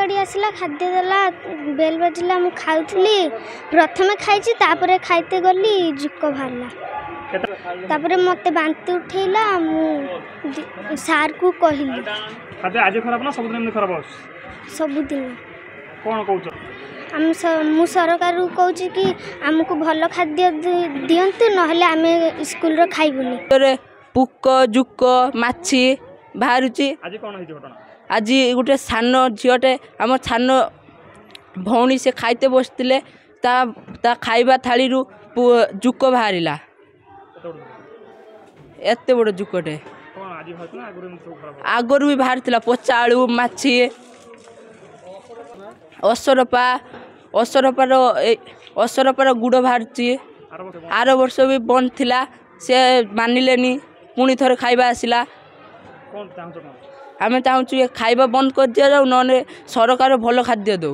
अंगनवाड़ी आसला खाद्य देला बेल बजला मु खाउथली प्रथमे खाइची तापरे खाइते गली जुक बाहरला तापरे मते बांती उठेला मु सार को कहिली खाद्य आज खराब ना सब दिन खराब सबुदिन कौन कहूछ मु सरकार कहूँ कि आमको भल खाद्य दिंतु नहले आमे स्कूल रो खाइबुनी पुक जुक माछी बाहरुची आज कौन है घटना आज गोटे सान झीटे आम सान भौणी से खाइते बसते ता खाइबा थाली जुक बाहरिला एत बड़ जुकटे आगरू भी बाहर पचा आलू माछी असरपार गुड़ बाहर आर वर्ष भी बंद थिला से मानिलेनी पुणी थरे खाइबा आसिला आम चाहूँ खाइबा बंद कर दिया जाऊ न सरकार भल खाद्य दो।